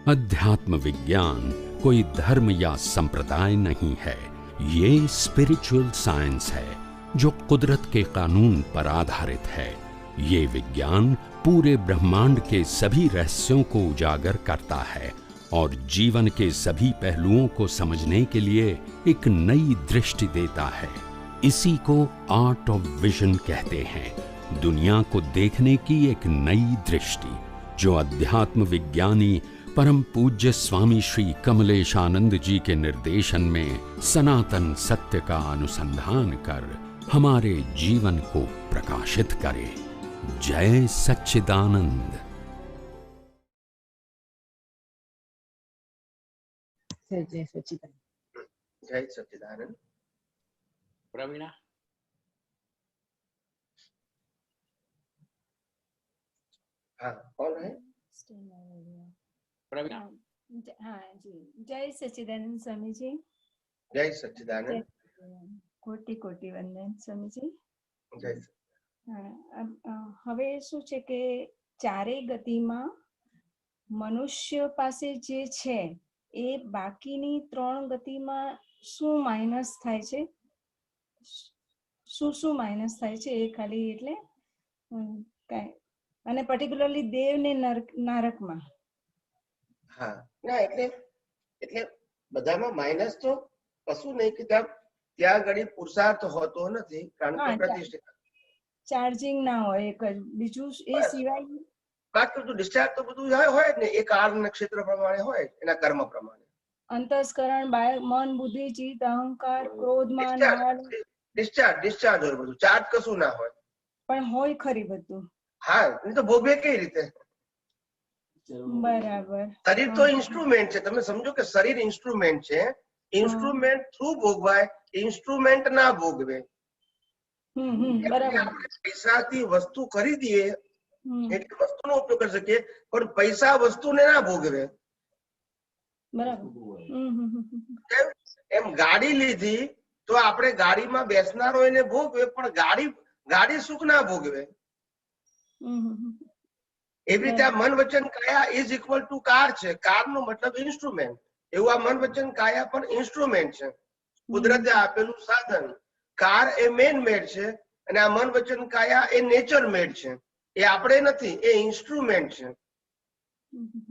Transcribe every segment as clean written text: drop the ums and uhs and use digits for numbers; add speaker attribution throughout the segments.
Speaker 1: अध्यात्म विज्ञान कोई धर्म या संप्रदाय नहीं है, ये स्पिरिचुअल साइंस है जो कुदरत के कानून पर आधारित है। ये विज्ञान पूरे ब्रह्मांड के सभी रहस्यों को उजागर करता है और जीवन के सभी पहलुओं को समझने के लिए एक नई दृष्टि देता है। इसी को आर्ट ऑफ विजन कहते हैं, दुनिया को देखने की एक नई दृष्टि, जो अध्यात्म विज्ञानी परम पूज्य स्वामी श्री कमलेशानंद जी के निर्देशन में सनातन सत्य का अनुसंधान कर हमारे जीवन को प्रकाशित करे। जय सच्चिदानंद।
Speaker 2: जय सच्चिदानंद।
Speaker 3: जय सच्चिदानंद।
Speaker 4: प्रवीणा,
Speaker 3: हाँ कौन है?
Speaker 4: प्रवीणा।
Speaker 2: हाँ जी, जय सच्चिदानंद स्वामी जी।
Speaker 3: जय सच्चिदानंद।
Speaker 2: कोटि कोटि वंदन स्वामी जी।
Speaker 3: जय
Speaker 2: હવે શું છે કે ચારેય ગતિમાં મનુષ્ય પાસે જે છે એ બાકીની ત્રણ ગતિમાં શું માઇનસ થાય છે, શું માઇનસ થાય છે એ ખાલી એટલે અને પર્ટિક્યુલરલી દેવ ને નરકમાં.
Speaker 3: હા ના એટલે બધામાં માઇનસ તો કશું નહીં કે ત્યાં ઘડી પુરુષાર્થ હોતો નથી, કારણ કે પ્રતિષ્ઠિત
Speaker 2: ચાર્જિંગ ના હોય એક જ, બીજું એ સિવાય
Speaker 3: બાકી તો ડિસ્ચાર્જ તો બધું હોય જ ને, એ કાળ નક્ષત્ર પ્રમાણે હોય, એના કર્મ પ્રમાણે.
Speaker 2: અંતસ્કરણ, મન, બુદ્ધિ, ચિત્ત, અહંકાર, ક્રોધ, માન,
Speaker 3: ડિસ્ચાર્જ હોય બધું, ચાર્જ કશું ના હોય.
Speaker 2: પણ હોય ખરી બધું.
Speaker 3: હા, એ તો ભોગવે કઈ રીતે?
Speaker 2: બરાબર.
Speaker 3: શરીર તો ઇન્સ્ટ્રુમેન્ટ છે, તમે સમજો કે શરીર ઇન્સ્ટ્રુમેન્ટ છે, ઇન્સ્ટ્રુમેન્ટ થ્રુ ભોગવાય, ઇન્સ્ટ્રુમેન્ટ ના ભોગવે.
Speaker 2: બરાબર.
Speaker 3: પૈસાથી વસ્તુ ખરીદીએ એટલે વસ્તુનો ઉપયોગ કરી શકીએ, પણ પૈસા વસ્તુને ના ભોગવે.
Speaker 2: બરાબર.
Speaker 3: એમ ગાડી લીધી તો આપણે ગાડીમાં બેસનારો એને ભોગવે, પણ ગાડી સુખ ના ભોગવે. એવી રીતે આ મન વચન કાયા ઇઝ ઇક્વલ ટુ કાર છે. કાર નો મતલબ ઇન્સ્ટ્રુમેન્ટ, એવું આ મન વચન કાયા પણ ઇન્સ્ટ્રુમેન્ટ છે, કુદરતે આપેલું સાધન. કાર એ મેન મેડ છે અને આ મન વચન કાયા એ નેચર મેડ છે, એ આપણે નથી, એ ઇન્સ્ટ્રુમેન્ટ છે.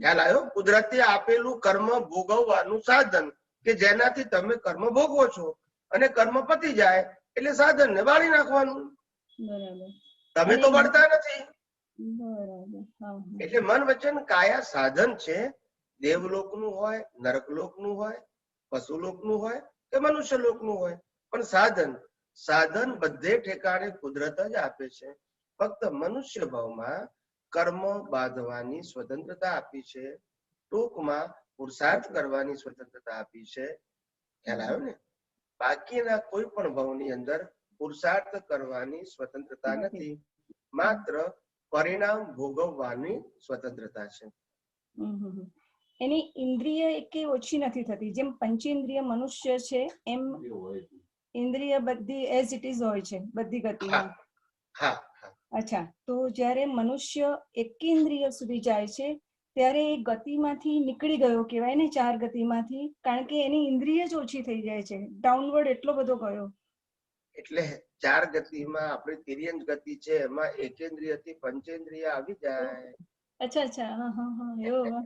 Speaker 3: ખ્યાલ આવ્યો? કુદરતે આપેલું કર્મ ભોગવવાનું સાધન કે જેનાથી તમે કર્મ ભોગવો છો, અને કર્મ પતી જાય એટલે સાધન ને બાળી નાખવાનું. તમે તો બળતા નથી. એટલે મન વચન કાયા સાધન છે, દેવલોકનું હોય, નરકલોકનું હોય, પશુલોકનું હોય કે મનુષ્યલોકનું હોય, પણ સાધન બધે ઠેકાણે કુદરત જ આપે છે. ફક્ત મનુષ્ય ભાવમાં કર્મ બાંધવાની સ્વતંત્રતા આપી છે, ટૂંકમાં પુરુષાર્થ કરવાની સ્વતંત્રતા આપી છે. ખ્યાલ આવ્યો ને? બાકીના કોઈ પણ ભાવની અંદર પુરુષાર્થ કરવાની સ્વતંત્રતા નથી, માત્ર પરિણામ ભોગવવાની સ્વતંત્રતા છે.
Speaker 2: એની ઇન્દ્રિય એકે ઓછી નથી થતી. જેમ પંચેન્દ્રિય મનુષ્ય છે એમ ઇન્દ્રિય બધી એઝ ઇટ ઇઝ હોય છે બધી ગતિમાં. અચ્છા, તો જ્યારે મનુષ્ય એકેન્દ્રિય સુધી જાય છે ત્યારે એ ગતિમાંથી નીકળી ગયો કહેવાય ને, ચાર ગતિમાંથી, કારણ કે એની ઇન્દ્રિય જ ઓછી થઈ જાય છે, ડાઉનવર્ડ એટલો બધો ગયો.
Speaker 3: એટલે ચાર ગતિમાં આપણી તિર્યંક ગતિ છે, એમાં એકેન્દ્રિય થી પંચેન્દ્રિય આવી જાય.
Speaker 2: અચ્છા, એવું.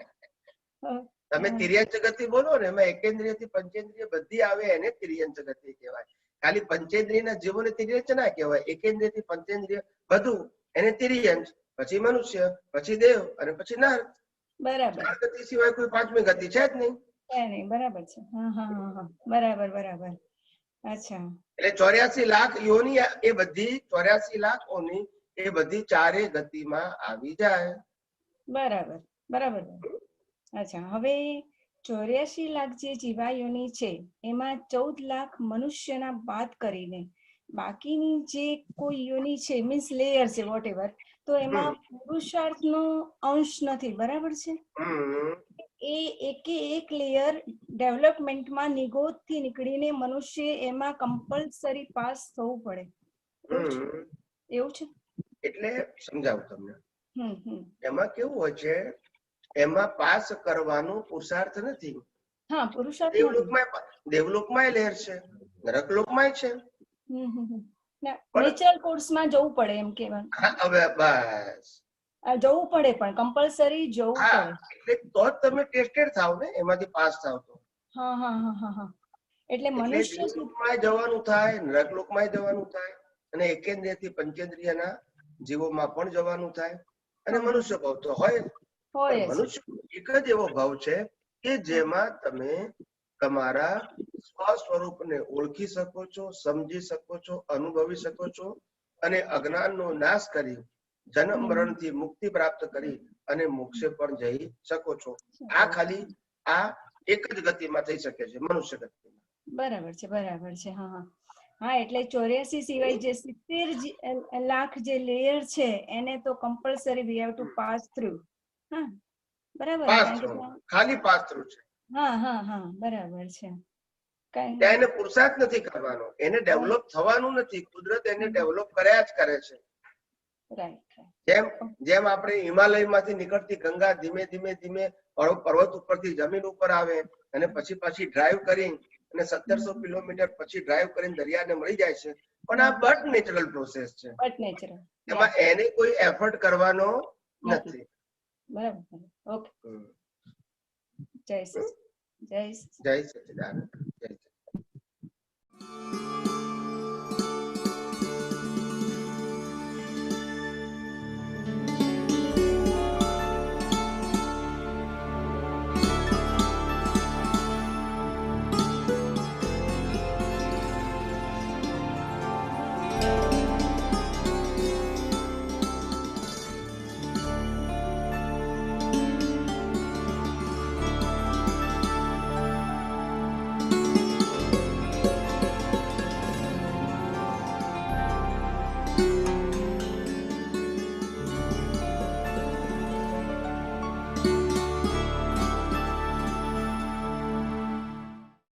Speaker 3: તમે તિર્યંક ગતિ બોલો ને, એમાં એકેન્દ્રિય થી પંચેન્દ્રિય બધી આવે, એને તિર્યંક ગતિ કહેવાય. ખાલી પંચેન્દ્રિય ના જીવોને તિર્યંક ના કહેવાય, એકેન્દ્રિય થી પંચેન્દ્રિય બધું એને તિર્યંક, પછી મનુષ્ય, પછી દેવ અને પછી નર.
Speaker 2: બરાબર.
Speaker 3: ચાર ગતિ સિવાય કોઈ પાંચમી ગતિ છે જ નહીં.
Speaker 2: બરાબર છે. બરાબર. અચ્છા, એટલે
Speaker 3: 84 લાખ યોની એ બધી 84 લાખ ઓની એ બધી ચારે ગતિમાં આવી જાય.
Speaker 2: બરાબર. અચ્છા, હવે 84 લાખ જે જીવાયોની છે એમાં 14 લાખ મનુષ્યના બાદ કરીને બાકીની જે કોઈ યોની છે, મીન્સ લેયર છે વોટ એવર, તો એમાં પુરુષાર્થનો અંશ નથી. બરાબર છે? એ એક લેયર ડેવલપમેન્ટમાં નિગોદથી નીકળીને મનુષ્ય એમાં કમ્પલસરી પાસ થવું પડે, એવું છે?
Speaker 3: એટલે સમજાવું તમને. એમાં કેવું હોય છે એમાં પાસ કરવાનો પુરુષાર્થ નથી.
Speaker 2: હા પુરુષાર્થ નથી.
Speaker 3: દેવલોકમાં લહેર છે, નરકલોકમાં છે.
Speaker 2: નેચરલ કોર્સમાં જવું પડે એમ કહેવાનું.
Speaker 3: હવે બસ
Speaker 2: જવું પડે, પણ કમ્પલસરી જવું પડે.
Speaker 3: એટલે તો જ તમે ટેસ્ટેડ થાવ ને, એમાંથી પાસ થાવ તો.
Speaker 2: હા હા હા હા હા. એટલે મનુષ્ય
Speaker 3: દેવલોકમાં જવાનું થાય, નરકલોકમાં જવાનું થાય, અને એકેન્દ્રિયથી પંચેન્દ્રિયના જીવોમાં પણ જવાનું થાય, અને મનુષ્ય ભાવ તો હોય. પણ મનુષ્ય એક જ એવો ભાવ છે કે જેમાં તમે તમારા સ્વ સ્વરૂપને ઓળખી શકો છો, સમજી શકો છો, અનુભવી શકો છો, અને અજ્ઞાનનો નાશ કરી જન્મ મરણથી મુક્તિ પ્રાપ્ત કરી અને મોક્ષે પણ જઈ શકો છો. આ ખાલી આ એક જ ગતિમાં થઈ શકે છે, મનુષ્ય ગતિમાં.
Speaker 2: બરાબર છે, બરાબર છે. હા હા હા. એટલે 84 સિવાય જે 70 લાખ જે લેયર છે એને તો compulsory we have to pass through. હા બરાબર.
Speaker 3: ખાલી પાસ થ્રુ છે.
Speaker 2: હા હા હા બરાબર છે.
Speaker 3: ત્યાં એને પુરુષાર્થ નથી કરવાનો, એને ડેવલપ થવાનું નથી. કુદરત એને ડેવલપ કર્યા જ કરે છે. જેમ આપણે હિમાલયમાંથી નીકળતી ગંગા ધીમે ધીમે ધીમે પર્વત ઉપરથી જમીન ઉપર આવે અને પછી ડ્રાઈવ કરી અને 1700 કિલોમીટર પછી ડ્રાઈવ કરીને દરિયાને મળી જાય છે. પણ આ બટ નેચરલ પ્રોસેસ છે, એમાં એને કોઈ એફર્ટ કરવાનો નથી.
Speaker 2: બરાબર. ઓકે. જય સચિદાનંદ.
Speaker 3: જય સચિદાનંદ. જય સચિદાનંદ.